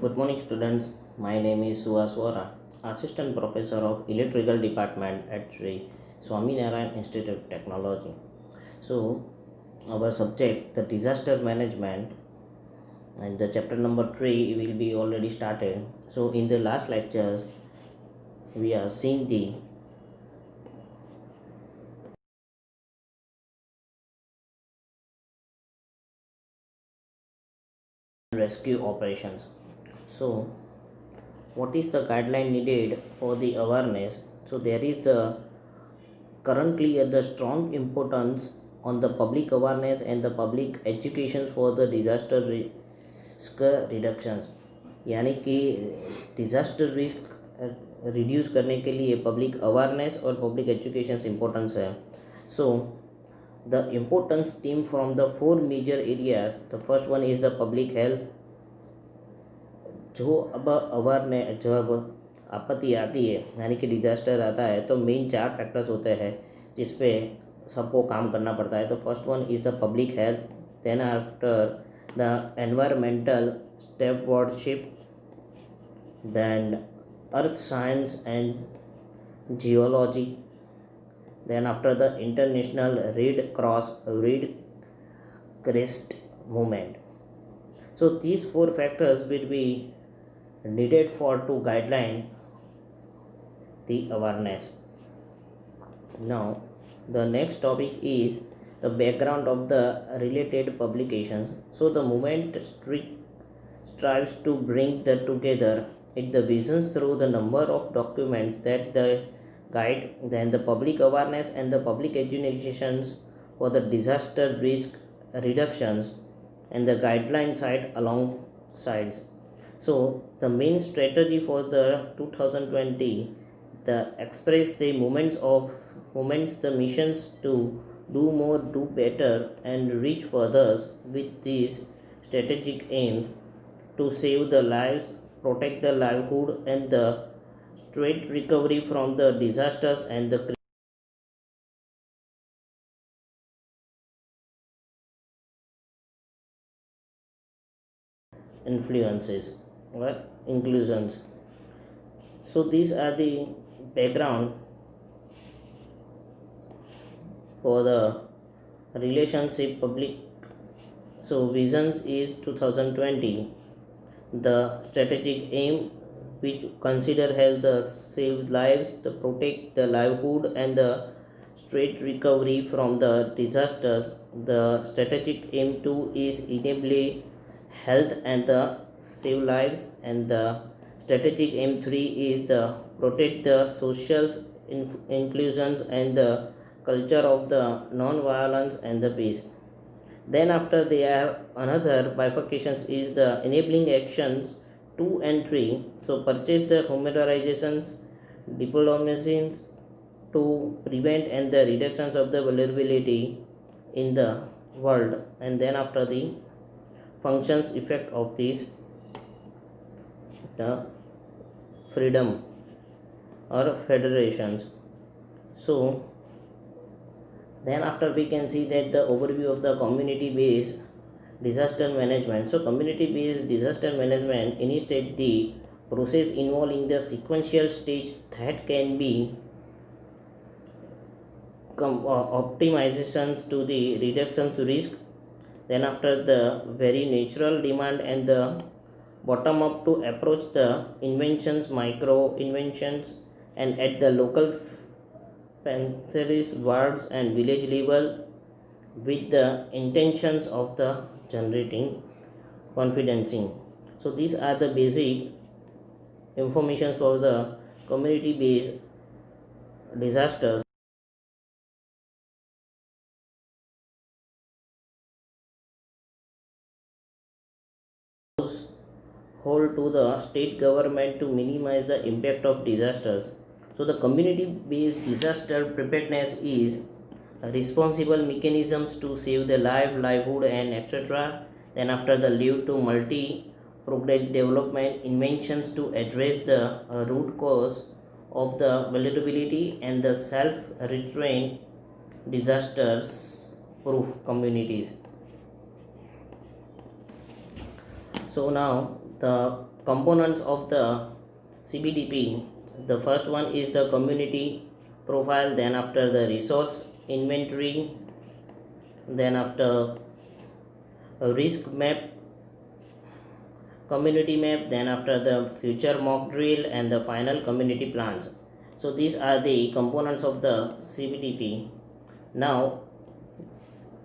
Good morning, students. My name is Suhas Vora, Assistant Professor of Electrical Department at Sri Swaminarayan Institute of Technology. So, our subject, the disaster management, and the chapter number 3 will be already started. So, in the last lectures, we are seeing the rescue operations. So, what is the guideline needed for the awareness? So, there is the currently the strong importance on the public awareness and the public education for the disaster risk reductions, यानी कि disaster risk reduce करने के लिए public awareness और public education importance है. So the importance stem from the 4 major areas. The first one is the public health. जो अब awareness जब आपत्ति आती है यानी कि डिजास्टर आता है तो मेन 4 फैक्टर्स होते हैं जिस पे सबको काम करना पड़ता है. तो first one is the public health, then after the environmental stewardship, then earth science and geology, then after the international red cross movement. So these 4 factors will be needed for to guideline the awareness. Now the next topic is the background of the related publications. So the movement strives to bring the together it the visions through the number of documents that the guide then the public awareness and the public educations for the disaster risk reductions and the guideline side alongside. So the main strategy for the 2020 the express the moments the missions to do more, do better and reach further with these strategic aims to save the lives, protect the livelihood and the straight recovery from the disasters and the influences or inclusions. So these are the background for the relationship public. So visions is 2020. The strategic aim which consider health, the save lives, the protect the livelihood and the straight recovery from the disasters. The strategic aim 2 is enabling health and the save lives, and the strategic aim 3 is the protect the social inclusions and the culture of the non-violence and the peace. Then after there another bifurcations is the enabling actions 2 and 3. So purchase the humanitarizations, diplomacies to prevent and the reductions of the vulnerability in the world, and then after the functions effect of this the freedom or federations. So then after we can see that the overview of the community based disaster management. So community based disaster management initiates the process involving the sequential stage that can be optimizations to the reductions risk, then after the very natural demand and the bottom up to approach the inventions, micro inventions, and at the local parishes, wards and village level with the intentions of the generating confidencing. So these are the basic informations for the community based disasters hold to the state government to minimize the impact of disasters. So the community based disaster preparedness is responsible mechanisms to save the life, livelihood and etc. Then after the lead to multi product development inventions to address the root cause of the vulnerability and the self restraint disasters proof communities. So now the components of the CBDP, the first one is the community profile, then after the resource inventory, then after a risk map, community map, then after the future mock drill and the final community plans. So these are the components of the CBDP. Now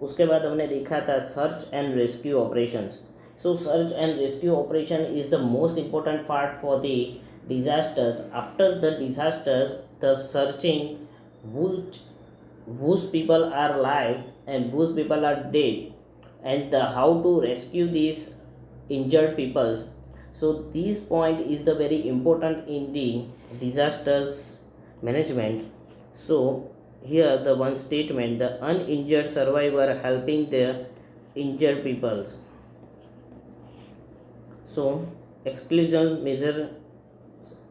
उसके बाद हमने देखा था search and rescue operations. So search and rescue operation is the most important part for the disasters. After the disasters, the searching whose people are alive and whose people are dead, and the how to rescue these injured people. So this point is the very important in the disasters management. So here the one statement, the uninjured survivor helping the injured peoples. So exclusion measure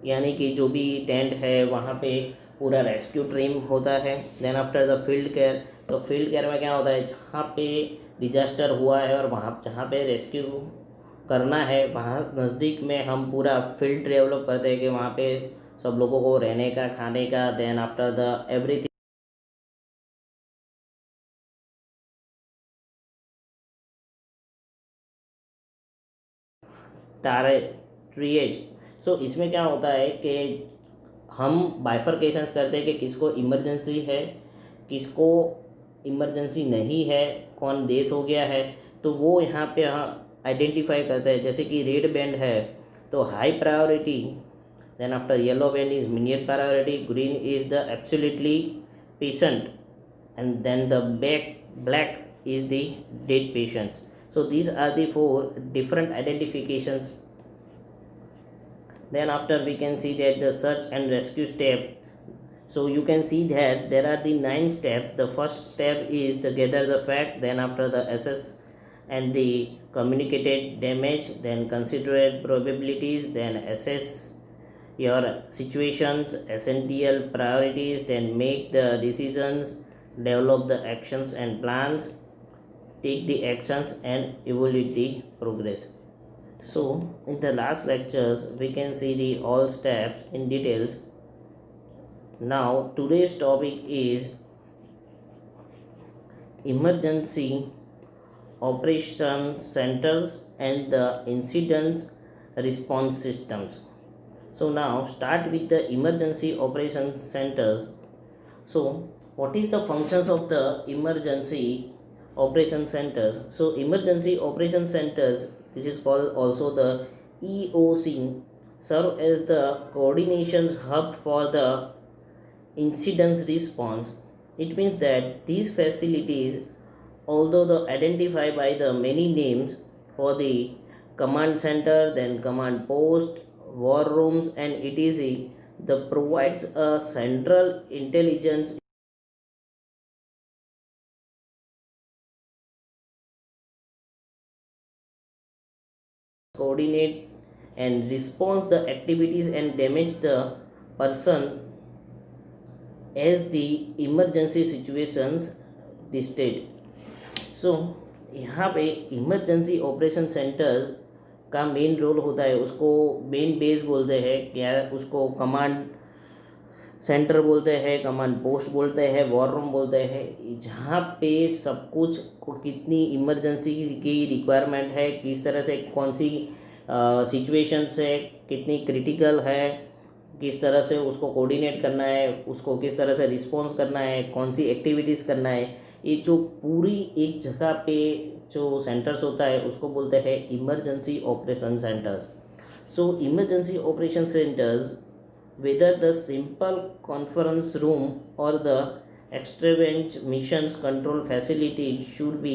यानी कि जो भी tent है वहाँ पे पूरा rescue team होता है. Then after the field care, तो फील्ड केयर में क्या होता है, जहाँ पे डिजास्टर हुआ है और वहाँ जहाँ पे रेस्क्यू करना है वहाँ नज़दीक में हम पूरा फील्ड डेवलप करते हैं कि वहाँ पे सब लोगों को रहने का, खाने का, देन आफ्टर द एवरीथिंग ट्रिएज. सो इसमें क्या होता है कि हम बाइफरकेशंस करते हैं कि किसको इमरजेंसी है, किसको इमरजेंसी नहीं है, कौन डेथ हो गया है, तो वो यहाँ पे आइडेंटिफाई करता है. जैसे कि रेड बैंड है तो high priority, then after yellow band is medium priority, green is the absolutely patient, and then the black is the dead patients. So these are the 4 different identifications. Then after we can see that the search and rescue step. So you can see that there are the 9 steps. The first step is to gather the fact, then after the assess and the communicated damage, then consider probabilities, then assess your situations, essential priorities, then make the decisions, develop the actions and plans, take the actions and evaluate the progress. So in the last lectures we can see the all steps in details. Now today's topic is emergency operation centers and the incident response systems. So now start with the emergency operation centers. So what is the functions of the emergency operation centers? So emergency operation centers, this is called also the EOC, serve as the coordination hub for the incident response. It means that these facilities, although the identified by the many names for the command center, then command post, war rooms and etc, the provides a central intelligence coordinate and response the activities and damage the person as the emergency situations listed. So यहाँ पे emergency operation centres का main role होता है, उसको main base बोलते हैं, क्या उसको कमांड सेंटर बोलते हैं, कमांड पोस्ट बोलते हैं, वॉर रूम बोलते हैं, जहाँ पे सब कुछ को कितनी इमरजेंसी की रिक्वायरमेंट है, किस तरह से कौन सी सिचुएशंस है, कितनी क्रिटिकल है, किस तरह से उसको कोऑर्डिनेट करना है, उसको किस तरह से रिस्पॉन्स करना है, कौन सी एक्टिविटीज़ करना है, ये जो पूरी एक जगह पे जो सेंटर्स होता है उसको बोलते हैं emergency operation centres. So emergency operation centres, whether the simple conference room or the extravagant missions control facility, should be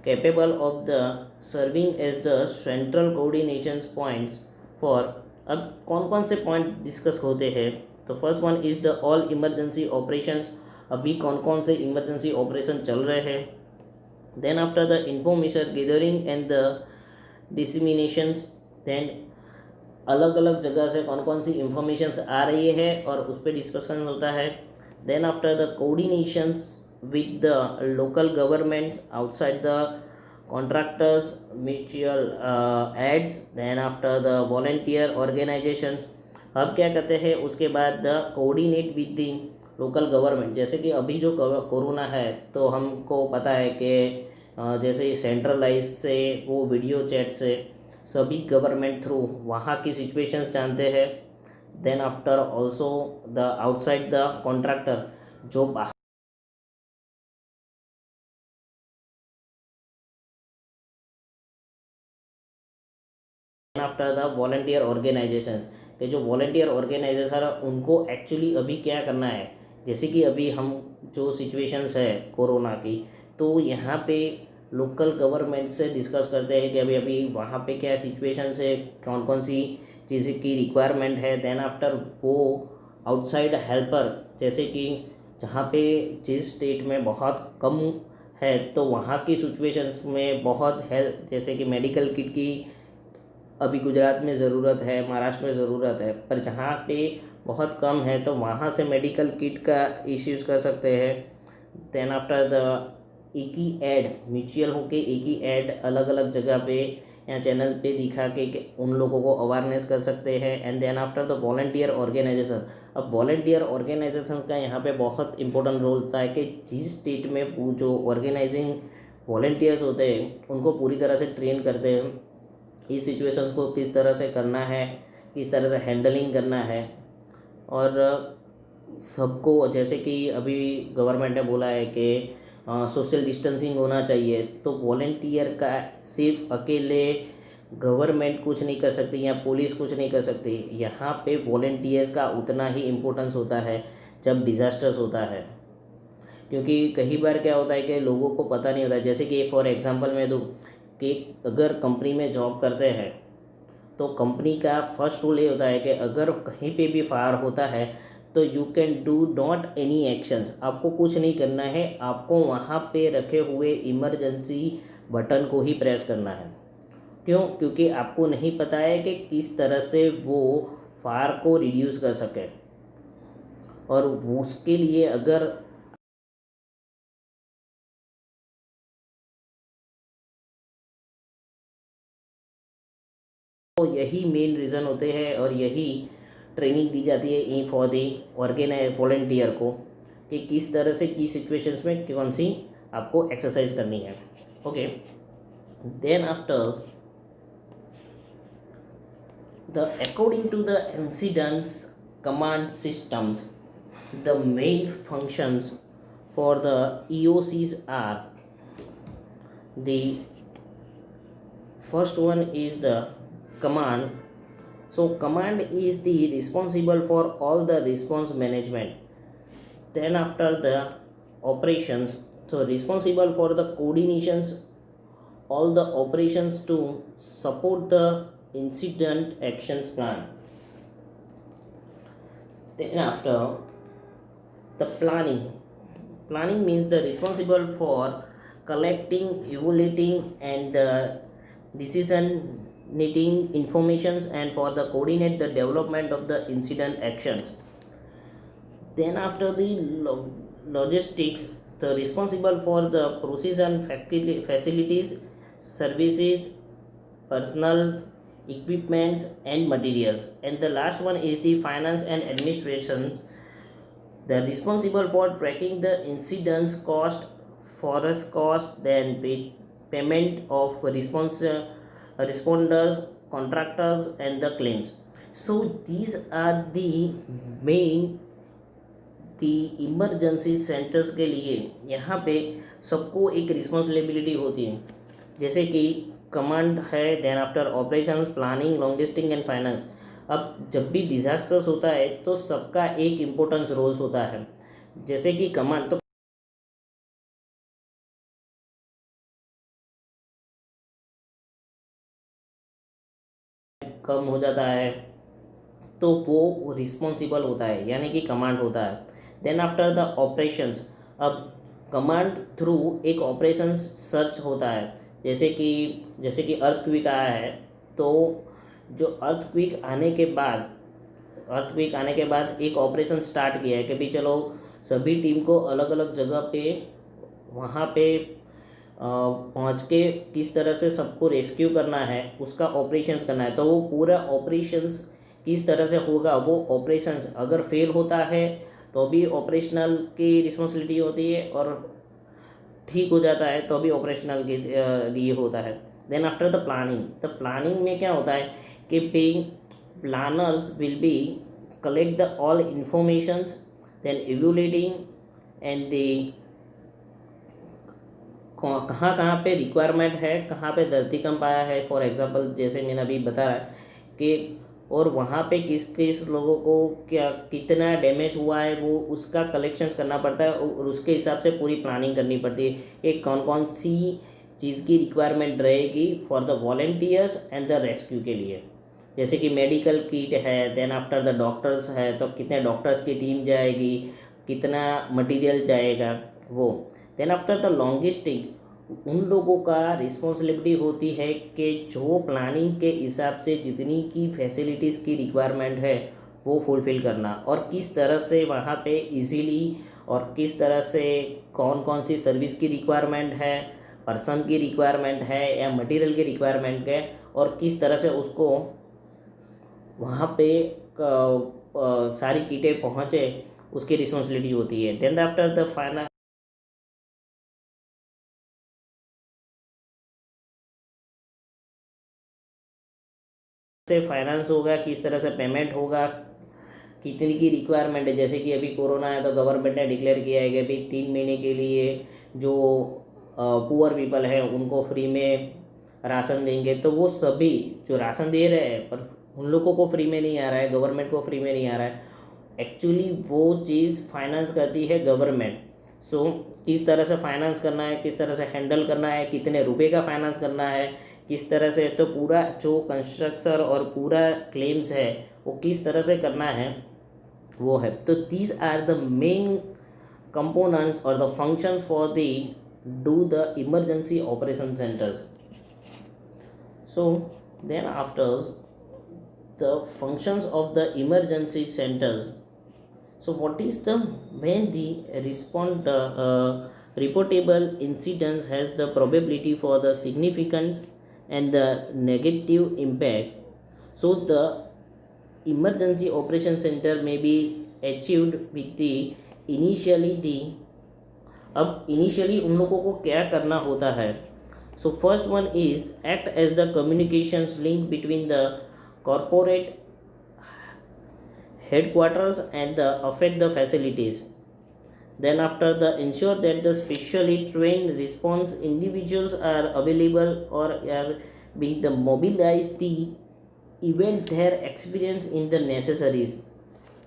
capable of the serving as the central coordination points for. अब कौन कौन से point discuss होते हैं, तो first one is the all emergency operations, अभी कौन कौन से इमरजेंसी ऑपरेशन चल रहे हैं. Then after the information gathering and the disseminations, then अलग अलग जगह से कौन कौन सी इंफॉर्मेशंस आ रही है और उस पर डिस्कशन होता है. Then after the coordinations with the local governments outside the contractors, mutual aids, then after the volunteer organizations. अब क्या कहते हैं उसके बाद the coordinate with the local government. जैसे कि अभी जो कोरोना है तो हमको पता है कि जैसे सेंट्रलाइज से वो वीडियो चैट से सभी गवर्नमेंट थ्रू वहाँ की सिचुएशंस जानते हैं। Then after also the outside the contractor जो आफ्टर द वॉलंटियर ऑर्गेनाइजेशंस के जो वॉलंटियर ऑर्गेनाइजेशन है उनको एक्चुअली अभी क्या करना है। जैसे कि अभी हम जो सिचुएशंस है कोरोना की, तो यहाँ पे लोकल गवर्नमेंट से डिस्कस करते हैं कि अभी अभी वहाँ पे क्या सिचुएशंस है, कौन कौन सी चीज़ की रिक्वायरमेंट है। देन आफ्टर वो आउटसाइड हेल्पर, जैसे कि जहाँ पे जिस स्टेट में बहुत कम है तो वहाँ की सिचुएशंस में बहुत हेल्प, जैसे कि मेडिकल किट की अभी गुजरात में ज़रूरत है, महाराष्ट्र में ज़रूरत है, पर जहाँ पे बहुत कम है तो वहाँ से मेडिकल किट का इश्यूज़ कर सकते हैं। देन आफ्टर द एक ही ऐड म्यूचुअल होके एक ही ऐड अलग अलग जगह पे या चैनल पे दिखा के उन लोगों को अवेयरनेस कर सकते हैं। And then after the volunteer organization. अब वॉलंटियर ऑर्गेनाइजेशन का यहाँ पे बहुत इंपॉर्टेंट रोल होता है कि जिस स्टेट में जो ऑर्गेनाइजिंग वॉलंटियर्स होते हैं उनको पूरी तरह से ट्रेन करते हैं इस सिचुएशंस को किस तरह से करना है, किस तरह से हैंडलिंग करना है। और सबको, जैसे कि अभी गवर्नमेंट ने बोला है कि सोशल डिस्टेंसिंग होना चाहिए, तो वॉलेंटियर का सिर्फ अकेले गवर्नमेंट कुछ नहीं कर सकती या पुलिस कुछ नहीं कर सकती। यहाँ पे वॉलेंटियर्स का उतना ही इम्पोर्टेंस होता है जब डिज़ास्टर्स होता है, क्योंकि कई बार क्या होता है कि लोगों को पता नहीं होता। जैसे कि फॉर एग्जांपल मैं दूँ कि अगर कंपनी में जॉब करते हैं तो कंपनी का फर्स्ट रूल ये होता है कि अगर कहीं पे भी फायर होता है तो you can do not any actions, आपको कुछ नहीं करना है, आपको वहाँ पे रखे हुए इमरजेंसी बटन को ही प्रेस करना है। क्यों? क्योंकि आपको नहीं पता है कि किस तरह से वो फायर को रिड्यूस कर सके, और उसके लिए अगर तो यही मेन रीज़न होते हैं और यही ट्रेनिंग दी जाती है ई फॉर दी ऑर्गेनाइज वॉलेंटियर को कि किस तरह से की सिचुएशंस में कौन सी आपको एक्सरसाइज करनी है। Okay, then after the according to the incidents command systems, the main functions for the EOCs are the first one is the command. So command is the responsible for all the response management. Then after the operations, so responsible for the coordinations all the operations to support the incident actions plan. Then after the planning means the responsible for collecting, evaluating and the decision needing informations and for the coordinate the development of the incident actions. Then after the logistics, the responsible for the process and facilities, services, personal, equipments and materials. And the last one is the finance and administrations, the responsible for tracking the incidents cost, forest cost, then payment of responders, contractors and the claims. So these are the main the emergency centres के लिए यहाँ पे सबको एक responsibility होती है। जैसे कि कमांड है, then after operations, planning, logistic and finance. अब जब भी डिजास्टर्स होता है तो सबका एक इम्पोर्टेंस रोल्स होता है। जैसे कि कमांड तो कम हो जाता है तो वो रिस्पॉन्सिबल होता है, यानी कि कमांड होता है। देन आफ्टर द ऑपरेशंस, अब कमांड थ्रू एक ऑपरेशन सर्च होता है। जैसे कि अर्थक्वेक आया है तो जो अर्थक्वेक आने के बाद एक ऑपरेशन स्टार्ट किया है कि भाई चलो सभी टीम को अलग अलग जगह पे वहाँ पे पहुंच के किस तरह से सबको रेस्क्यू करना है, उसका ऑपरेशंस करना है। तो वो पूरा ऑपरेशंस किस तरह से होगा, वो ऑपरेशंस अगर फेल होता है तो भी ऑपरेशनल की रिस्पॉन्सिबिलिटी होती है, और ठीक हो जाता है तो भी ऑपरेशनल के लिए होता है। देन आफ्टर द प्लानिंग में क्या होता है कि being planners will be collect the all informations, then evaluating and the कहाँ कहाँ पे रिक्वायरमेंट है, कहाँ पे धरती कंप आया है, फॉर एग्जांपल जैसे मैंने अभी बताया कि, और वहाँ पे किस किस लोगों को क्या कितना डैमेज हुआ है वो उसका कलेक्शंस करना पड़ता है, और उसके हिसाब से पूरी प्लानिंग करनी पड़ती है कि कौन कौन सी चीज़ की रिक्वायरमेंट रहेगी for the volunteers and the rescue के लिए। जैसे कि मेडिकल किट है, देन आफ्टर द डॉक्टर्स है तो कितने डॉक्टर्स की टीम जाएगी, कितना मटेरियल जाएगा वो। देन आफ्टर द लॉन्गिस्टिक उन लोगों का रिस्पॉन्सिबिलिटी होती है कि जो प्लानिंग के हिसाब से जितनी की फैसिलिटीज़ की रिक्वायरमेंट है वो फुलफ़िल करना, और किस तरह से वहाँ पे इजीली और किस तरह से कौन कौन सी सर्विस की रिक्वायरमेंट है, पर्सन की रिक्वायरमेंट है या मटेरियल की रिक्वायरमेंट है, और किस तरह से उसको वहाँ पे सारी किटें पहुँचे उसकी रिस्पॉन्सिबिलिटी होती है। देन आफ्टर द फाइनल से फाइनेंस होगा, किस तरह से पेमेंट होगा, कितनी की रिक्वायरमेंट है। जैसे कि अभी कोरोना है तो गवर्नमेंट ने डिक्लेयर किया है कि अभी 3 महीने के लिए जो पुअर पीपल हैं उनको फ्री में राशन देंगे। तो वो सभी जो राशन दे रहे हैं पर उन लोगों को फ्री में नहीं आ रहा है, गवर्नमेंट को फ्री में नहीं आ रहा है, एक्चुअली वो चीज़ फाइनेंस करती है गवर्नमेंट। सो किस तरह से फाइनेंस करना है, किस तरह से हैंडल करना है, कितने रुपए का फाइनेंस करना है, किस तरह से, तो पूरा जो कंस्ट्रक्शन और पूरा क्लेम्स है वो किस तरह से करना है वो है। तो these are the main components और the functions for the do the emergency operation centres. So then after the functions of the emergency centers. So what is the when the reportable incidents has the probability for the significance and the negative impact. So the emergency operation center may be achieved with the initially the, अब initially उन लोगों को क्या करना होता है। So first one is act as the communications link between the corporate headquarters and the affect the facilities. Then after the ensure that the specially trained response individuals are available or are being the mobilize the event their experience in the necessaries.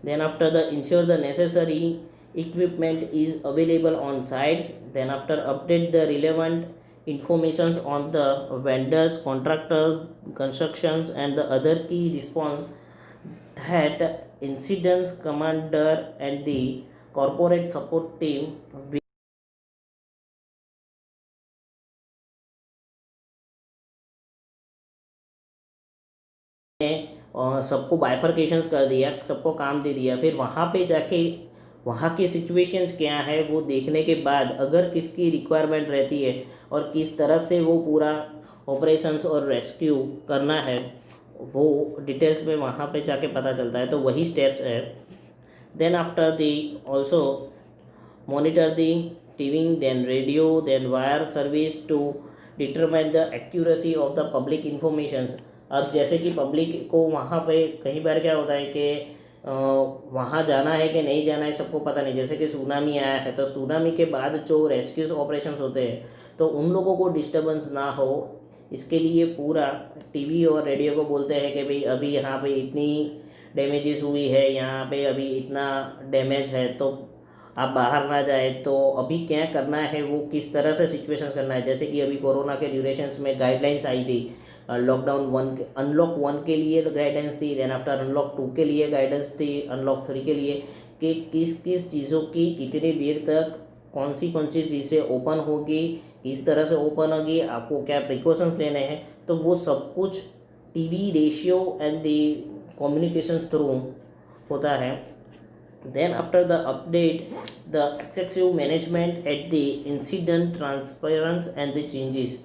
Then after the ensure the necessary equipment is available on sites. Then after update the relevant informations on the vendors, contractors, constructions and the other key response that incidents commander and the corporate support team सबको बाइफर्केशंस कर दिया, सबको काम दे दिया। फिर वहाँ पे जाके वहाँ के सिचुएशंस क्या है वो देखने के बाद अगर किसकी रिक्वायरमेंट रहती है और किस तरह से वो पूरा ऑपरेशंस और रेस्क्यू करना है वो डिटेल्स में वहाँ पे जाके पता चलता है। तो वही स्टेप्स है। Then after the also monitor the TV, then radio, then wire service to determine the accuracy of the public informations. अब जैसे कि पब्लिक को वहाँ पे कई बार क्या होता है कि वहाँ जाना है कि नहीं जाना है सबको पता नहीं। जैसे कि सुनामी आया है तो सुनामी के बाद जो रेस्क्यू ऑपरेशंस होते हैं तो उन लोगों को डिस्टर्बेंस ना हो इसके लिए पूरा टीवी और रेडियो को बोलते हैं कि भाई अभी यहाँ पे इतनी डैमेजेस हुई है, यहाँ पे अभी इतना डैमेज है, तो आप बाहर ना जाए। तो अभी क्या करना है वो किस तरह से सिचुएशंस करना है। जैसे कि अभी कोरोना के ड्यूरेशंस में गाइडलाइंस आई थी, लॉकडाउन 1 अनलॉक 1 के लिए गाइडेंस थी, देन आफ्टर अनलॉक 2 के लिए गाइडेंस थी, अनलॉक 3 के लिए कि किस किस चीज़ों की कितनी देर तक कौन सी चीज़ें ओपन होगी, किस तरह से ओपन होगी, आपको क्या प्रिकॉशंस लेने हैं। तो वो सब कुछ TV ratio and the communications through होता है। Then after the update, the excessive management at the incident transference and the changes,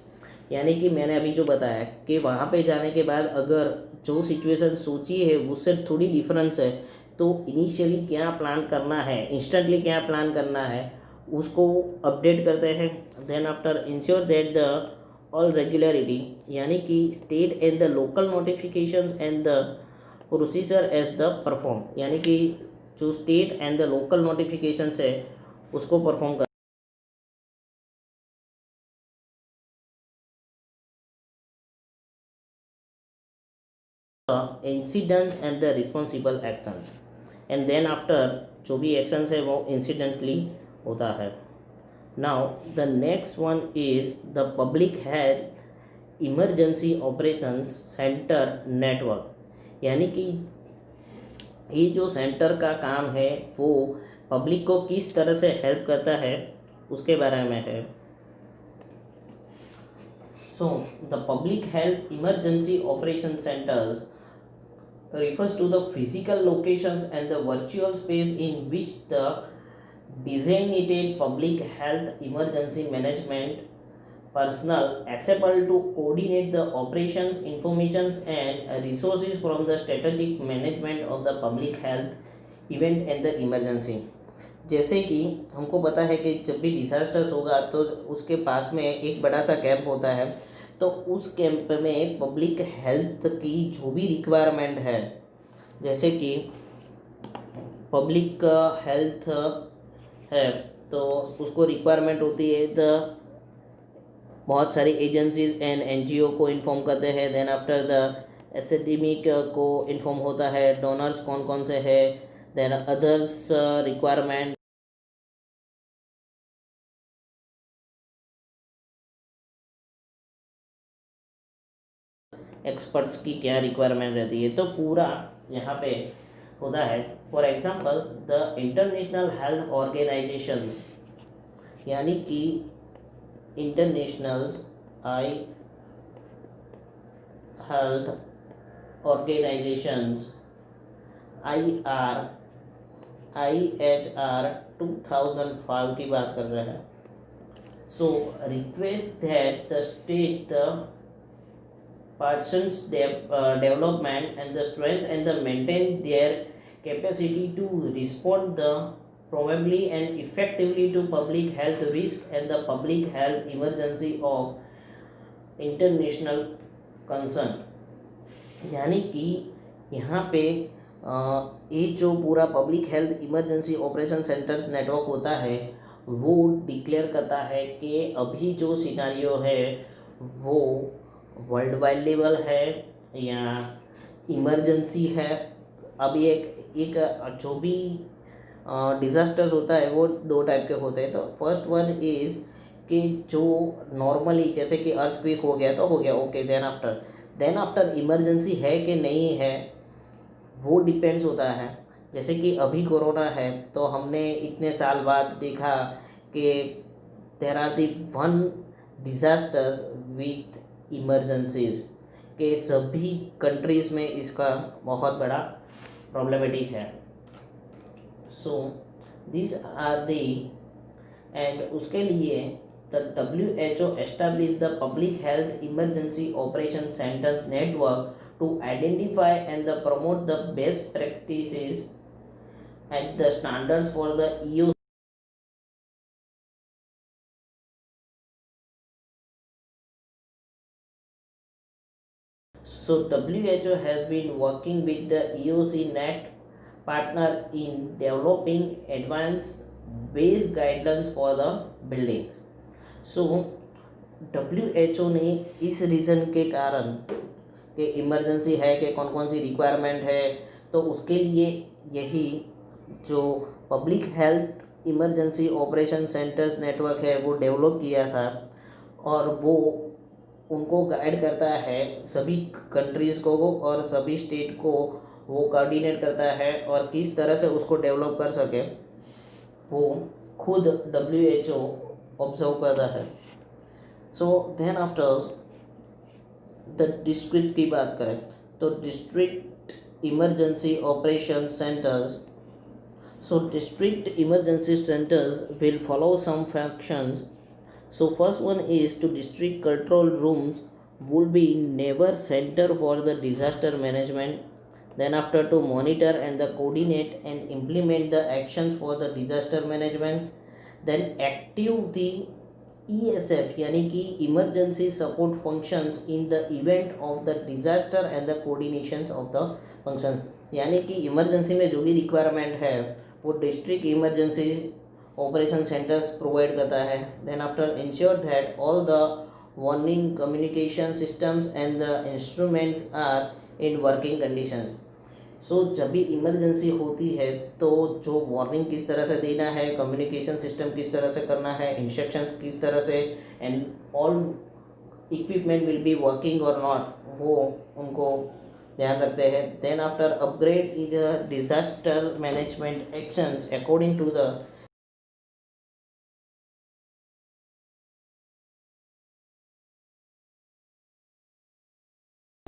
यानी कि मैंने अभी जो बताया कि वहाँ पे जाने के बाद अगर जो सिचुएशन सोची है उससे थोड़ी डिफरेंस है, तो इनिशियली क्या प्लान करना है, इंस्टेंटली क्या प्लान करना है, उसको अपडेट करते हैं. Then after ensure that the all regularity, यानी कि state and the local notifications and the procedure as the perform, यानी कि जो state and the local notifications है उसको परफॉर्म कर incidents and the responsible actions. And then after जो भी एक्शंस है वो इंसिडेंटली होता है. Now the next one is the public health emergency operations center network, यानी कि ये जो सेंटर का काम है वो पब्लिक को किस तरह से हेल्प करता है उसके बारे में है. So the public health emergency operation centres refers to the physical locations and the virtual space in which the designated public health emergency management personnel able to coordinate the operations, informations and resources from the strategic management of the public health event and the emergency. जैसे कि हमको पता है कि जब भी disasters होगा तो उसके पास में एक बड़ा सा कैंप होता है, तो उस कैंप में पब्लिक हेल्थ की जो भी रिक्वायरमेंट है, जैसे कि पब्लिक हेल्थ है तो उसको रिक्वायरमेंट होती है, द बहुत सारी एजेंसीज एंड एनजीओ को इन्फॉर्म करते हैं. देन आफ्टर द एकेडमिक को इन्फॉर्म होता है, डोनर्स कौन कौन से है, देन अदर्स रिक्वायरमेंट, एक्सपर्ट्स की क्या रिक्वायरमेंट रहती है, तो पूरा यहाँ पे होता है. For example the international health organisations, यानी कि international I health organisations IHR 2005 की बात कर रहे हैं. So request that the state the persons development and the strength and the maintain their capacity to respond the probably and effectively to public health risk and the public health emergency of international concern. यानी कि यहाँ पे ये जो पूरा public health emergency operation centers network होता है वो डिक्लेयर करता है कि अभी जो सिनारियो है वो वर्ल्ड वाइड लेवल है या इमरजेंसी है. अभी एक जो भी डिज़ास्टर्स होता है वो दो टाइप के होते हैं. तो फर्स्ट वन इज़ कि जो नॉर्मली जैसे कि अर्थक्वेक हो गया तो हो गया, ओके. देन आफ्टर इमरजेंसी है कि नहीं है वो डिपेंड्स होता है. जैसे कि अभी कोरोना है तो हमने इतने साल बाद देखा कि there are the one disasters with emergencies के सभी कंट्रीज़ में इसका बहुत बड़ा प्रॉब्लमेटिक है. So this are the and उसके लिए the WHO establish the public health emergency operation centers network to identify and promote the best practices and the standards for the EU. So WHO has been working with the EOC net partner in developing advanced based guidelines for the building. So WHO ने इस reason के कारण कि emergency है कि कौन कौन सी requirement है, तो उसके लिए यही जो public health emergency operation centers network है वो डेवलप किया था, और वो उनको गाइड करता है सभी कंट्रीज़ को और सभी स्टेट को वो कोऑर्डिनेट करता है और किस तरह से उसको डेवलप कर सके वो खुद WHO ऑब्जर्व करता है. So then after the district की बात करें तो district emergency operation centers, So district emergency centers will follow some functions. So first one is to district control rooms will be never center for the disaster management. Then after to monitor and the coordinate and implement the actions for the disaster management. Then active the ESF यानी कि emergency support functions in the event of the disaster and the coordinations of the functions. यानी कि emergency में जो भी requirement है वो district emergency operation centres provide करता है. Then after ensure that all the warning communication systems and the instruments are in working conditions. So जब भी इमरजेंसी होती है तो जो वार्निंग किस तरह से देना है, कम्युनिकेशन सिस्टम किस तरह से करना है, इंस्ट्रक्शंस किस तरह से, and all equipment will be working और नॉट, वो उनको ध्यान रखते हैं. Then after upgrade in the disaster management actions according to the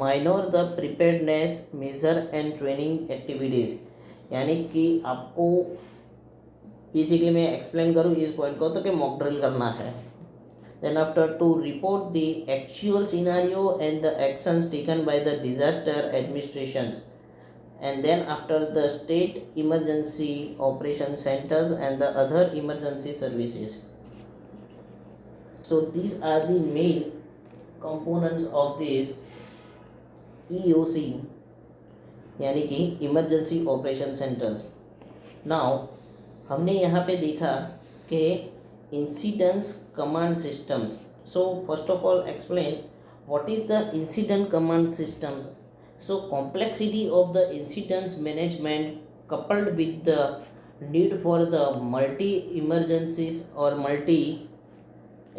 minor the preparedness major and training activities. यानी कि आपको बेसिकली मैं एक्सप्लेन करूँ इस पॉइंट को तो कि मॉक ड्रिल करना है. Then after to report the actual scenario and the actions taken by the disaster administrations. And then after the state emergency operation centers and the other emergency services. So these are the main components of this EOC यानी कि emergency operation centres. Now हमने यहाँ पे देखा कि incidents command systems. So first of all explain what is the incident command systems. So complexity of the incidents management coupled with the need for the multi emergencies or multi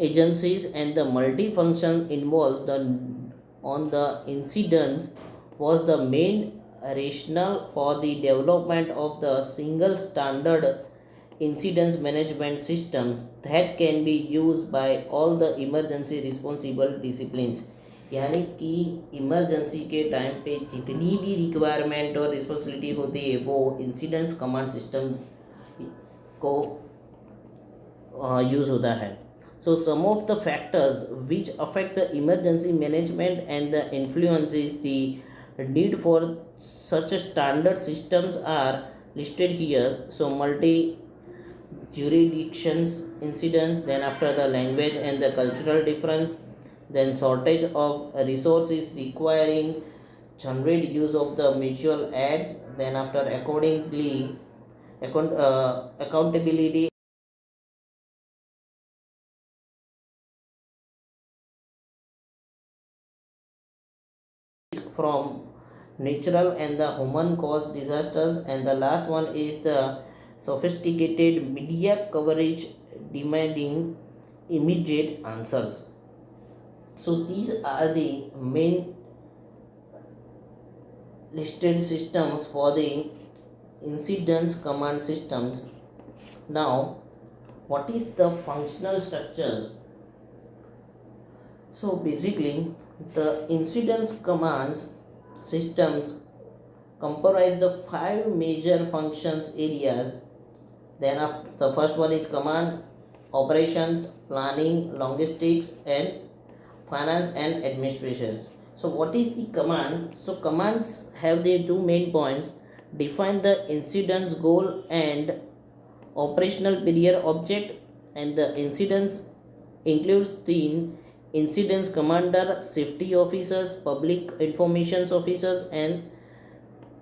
agencies and the multi function involves the on the incidents was the main rationale for the development of the single standard incidents management systems that can be used by all the emergency responsible disciplines. यानी कि emergency के time पे जितनी भी requirement और responsibility होती है वो इंसिडेंट्स कमांड सिस्टम को यूज़ होता है. So some of the factors which affect the emergency management and the influences the need for such standard systems are listed here. So multi jurisdictions incidents, then after the language and the cultural difference, then shortage of resources requiring generate use of the mutual aids, then after accordingly accountability from natural and the human caused disasters, and the last one is the sophisticated media coverage demanding immediate answers. So these are the main listed systems for the incidents command systems. Now what is the functional structures? So basically the incidents commands systems comprise the 5 major functions areas. Then after the first one is command, operations, planning, logistics and finance and administration. So what is the command? So commands have the two main points: define the incident's goal and operational period object, and the incidents includes the incidents commander, safety officers, public information officers and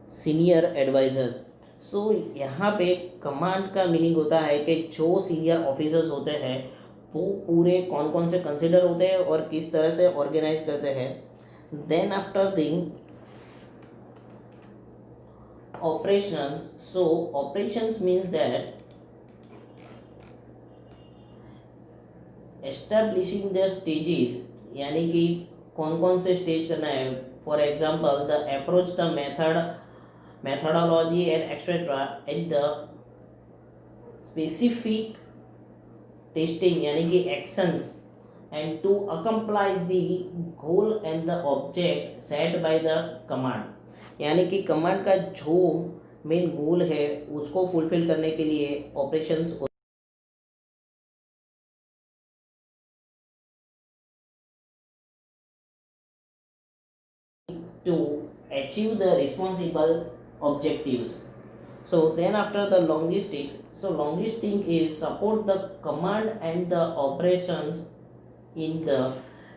senior advisers. So यहाँ पे command का meaning होता है कि जो senior officers होते हैं वो पूरे कौन कौन से कंसिडर होते हैं और किस तरह से ऑर्गेनाइज करते हैं. Then after the operations. So operations means that establishing the stages, यानी कि कौन कौन से स्टेज करना है. For example the approach, the methodology and etc. at the specific testing यानी कि actions and to accomplish the goal and the object set by the command. यानी कि कमांड का जो मेन गोल है उसको फुलफिल करने के लिए operations to achieve the responsible objectives. So then after the logistics, so logistic is support the command and the operations in the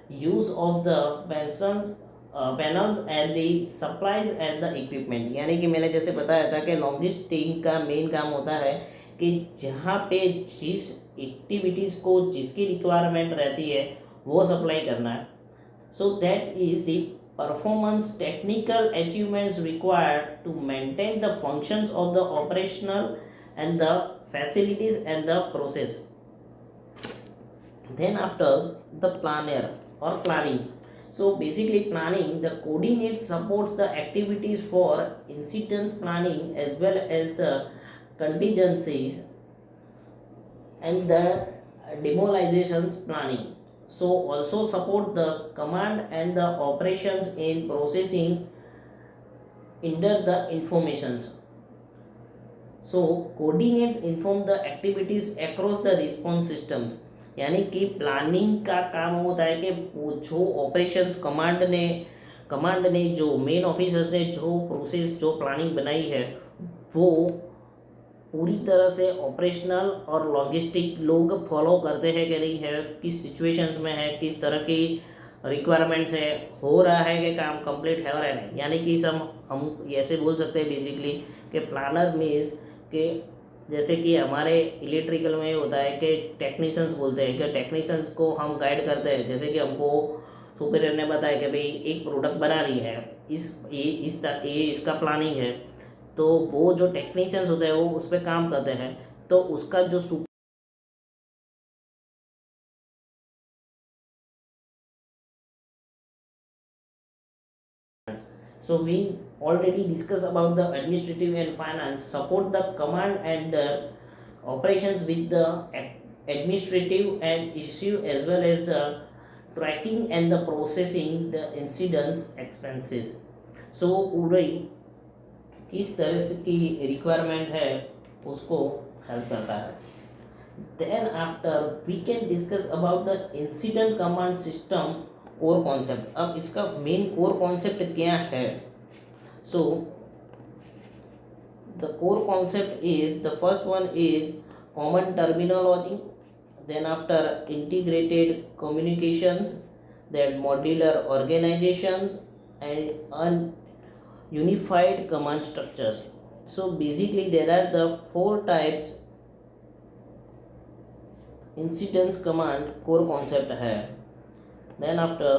use of the panels and the supplies and the equipment. यानी कि मैंने जैसे बताया था कि logistic का main काम होता है कि जहाँ पे जिस एक्टिविटीज़ को जिसकी रिक्वायरमेंट रहती है वो सप्लाई करना है. So that is the performance technical achievements required to maintain the functions of the operational and the facilities and the process. Then after the planner or planning. So basically planning, the coordinate supports the activities for incidents planning as well as the contingencies and the demobilizations planning. So also support the command and the operations in processing under the informations. So coordinates inform the activities across the response systems. यानी कि planning का काम होता है कि जो operations command ने जो मेन ऑफिसर्स ने जो प्रोसेस जो प्लानिंग बनाई है वो पूरी तरह से ऑपरेशनल और लॉजिस्टिक लोग फॉलो करते हैं कि नहीं है, किस सिचुएशंस में है, किस तरह की रिक्वायरमेंट्स है, हो रहा है कि काम कंप्लीट है और है नहीं. यानी कि हम ऐसे बोल सकते हैं बेसिकली कि प्लानर मीन्स कि जैसे कि हमारे इलेक्ट्रिकल में होता है कि टेक्नीशियंस बोलते हैं कि टेक्नीशियंस को हम गाइड करते हैं. जैसे कि हमको सुपीरियर ने बताया कि भाई एक प्रोडक्ट बना रही है, इसका प्लानिंग है, तो वो जो टेक्नीशियंस होते हैं वो उस पर काम करते हैं. तो उसका जो So we already discussed about the administrative and finance support the command and the operations with the administrative and issue as well as the tracking and the processing the incidents expenses. So पूरी किस तरह से की requirement है उसको help करता है. Then after we can discuss about the incident command system core concept. अब इसका मेन कोर कॉन्सेप्ट क्या है? So the core concept is, the first one is common terminology, then after integrated communications, then modular organizations and unified command structures. So basically there are the 4 types incidents command core concept है. Then after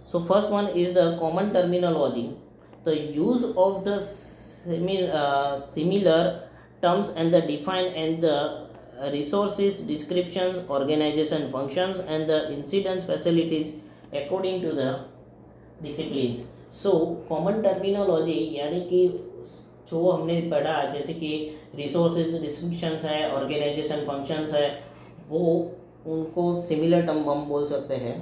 so first one is the common terminology, the use of the similar terms and the define and the resources descriptions, organization functions and the incidents facilities according to the disciplines. So common terminology यानी कि जो हमने पढ़ा जैसे कि resources descriptions है, organization functions है, वो उनको सिमिलर टर्म हम बोल सकते हैं.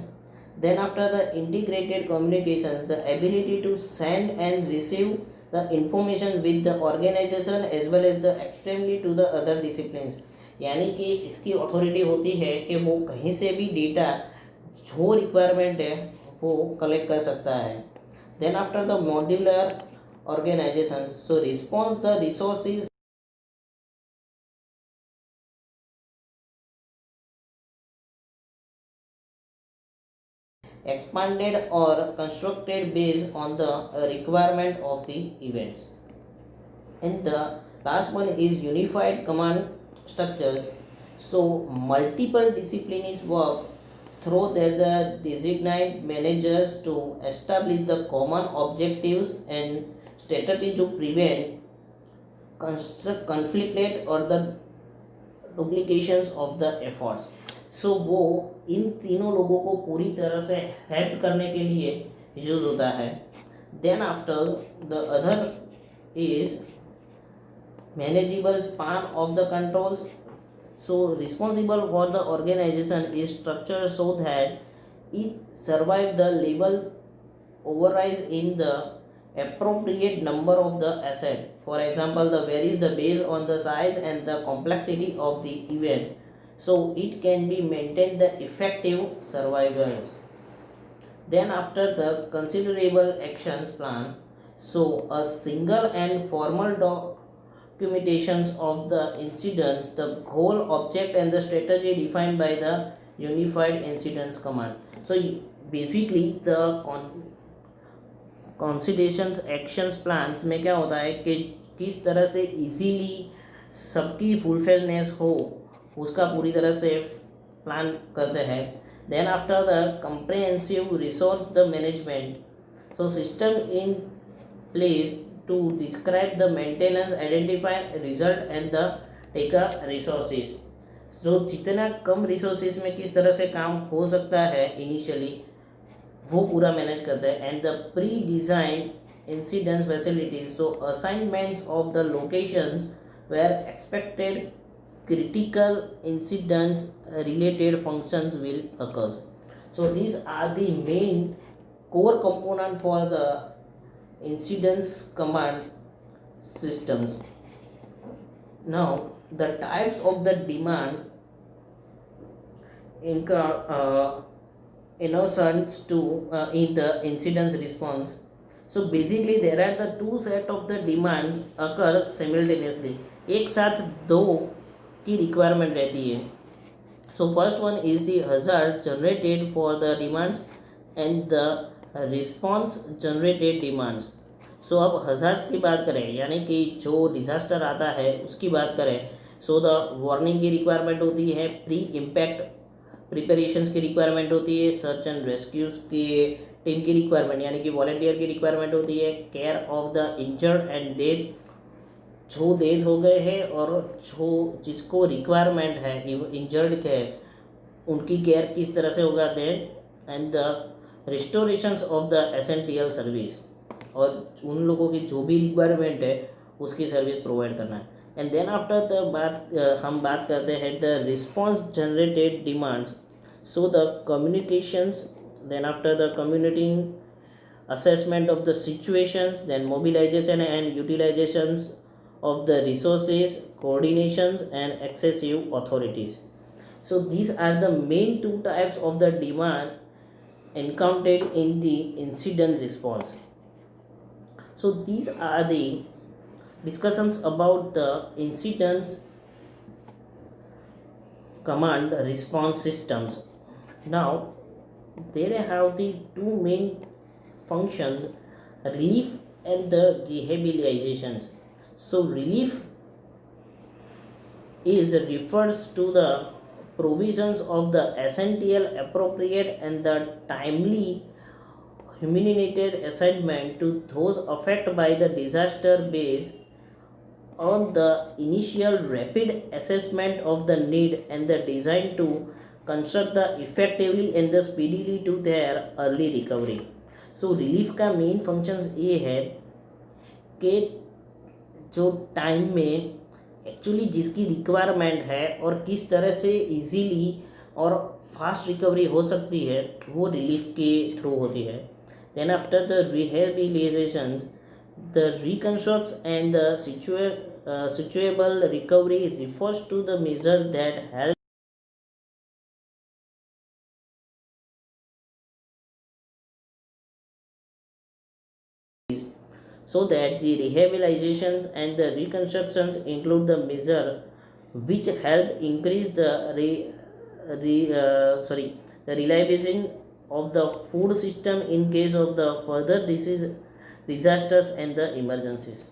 Then after the integrated communications, the ability to send and receive the information with the organization as well as the extremely to the other disciplines. यानी कि इसकी अथॉरिटी होती है कि वो कहीं से भी डेटा जो रिक्वायरमेंट है वो कलेक्ट कर सकता है. Then after the modular organization, so response the resources expanded or constructed based on the requirement of the events. And the last one is unified command structures, so multiple disciplines work through the designate managers to establish the common objectives and strategy to prevent conflict or the duplications of the efforts. So वो इन तीनों लोगों को पूरी तरह से help करने के लिए यूज होता है. Then after the other is manageable span of the controls. So responsible for the organization is structured so that it survive the level overrise in the appropriate number of the asset. For example, the varies the based on the size and the complexity of the event, so it can be maintained the effective survival. Then after the considerable actions plan, so a single and formal documentations of the incidents, the goal, object and the strategy defined by the unified incidents command. So basically the considerations actions plans में क्या होता है कि किस तरह से easily सबकी fulfilness हो उसका पूरी तरह से प्लान करते हैं. Then after the comprehensive resource the management, so system in place to describe the maintenance, identify result and the take resources. जो जितना कम रिसोर्सेज में किस तरह से काम हो सकता है इनिशियली वो पूरा मैनेज करता है. And the pre design incidents facilities, so assignments of the locations where expected critical incidents related functions will occur. So these are the main core component for the incidents command systems. Now the types of the demand innocence to in the incidents response. So basically there are the two set of the demands occur simultaneously. एक साथ दो की requirement रहती है. So first one is the hazards generated for the demands and the response generated demands. So अब hazards की बात करें यानी कि जो डिज़ास्टर आता है उसकी बात करें. सो द वार्निंग की रिक्वायरमेंट होती है, प्री इम्पैक्ट प्रिपरेशंस की रिक्वायरमेंट होती है, सर्च एंड रेस्क्यूज की टीम की रिक्वायरमेंट यानी कि वॉलंटियर की रिक्वायरमेंट होती है, care of the injured and death, जो डेथ हो गए हैं और जो जिसको रिक्वायरमेंट है इंजर्ड के उनकी केयर किस तरह से होगा. Then and the restorations of the essential service, और उन लोगों की जो भी रिक्वायरमेंट है उसकी सर्विस प्रोवाइड करना है. एंड देन आफ्टर द हम बात करते हैं the response generated demands. So the communications, then after the communicating assessment of the situations, then mobilization and utilizations of the resources, coordinations and excessive authorities. So these are the main two types of the demand encountered in the incident response. So these are the discussions about the incidents command response systems. Now there have the two main functions, relief and the rehabilitations. So relief is refers to the provisions of the essential, appropriate and the timely humanitarian assignment to those affected by the disaster based on the initial rapid assessment of the need and the design to construct the effectively and the speedily to their early recovery. So relief का main functions ये है कि जो time में actually जिसकी requirement है और किस तरह से इजीली और फास्ट रिकवरी हो सकती है वो रिलीफ के थ्रू होती है. Then after the rehabilitation, the reconstructs and the suitable recovery refers to the measure that help so that the rehabilitations and the reconstructions include the measure which help increase the the reliability of the food system in case of the further disease disasters and the emergencies.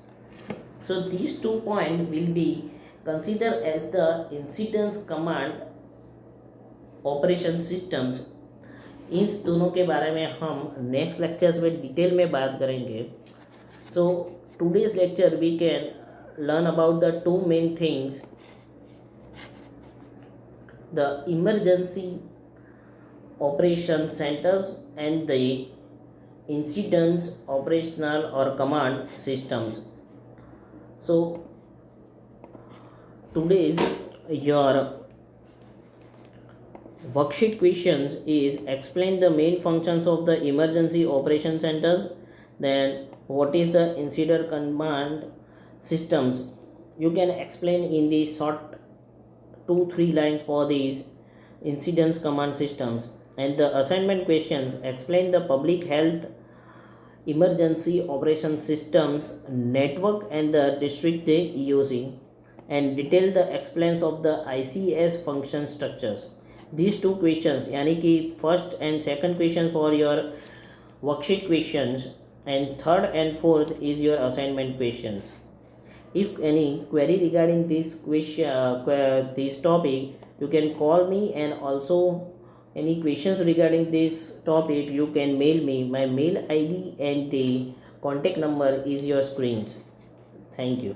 So these 2 points will be considered as the incidents command operation systems. इन दोनों के बारे में हम next lectures में detail में बात करेंगे. So today's lecture we can learn about the two main things, the emergency operation centers and the incidents operational or command systems. So today's your worksheet questions is explain the main functions of the emergency operation centers, Then what is the incident command systems? You can explain in the short 2-3 lines for these incidents command systems. And the assignment questions: explain the public health emergency operation systems network and the district they using, and detail the explains of the ICS function structures. These two questions यानी कि first and second questions for your worksheet questions, and third and fourth is your assignment questions. If any query regarding this question, this topic, you can call me, and also any questions regarding this topic you can mail me. My mail ID and the contact number is your screens. Thank you.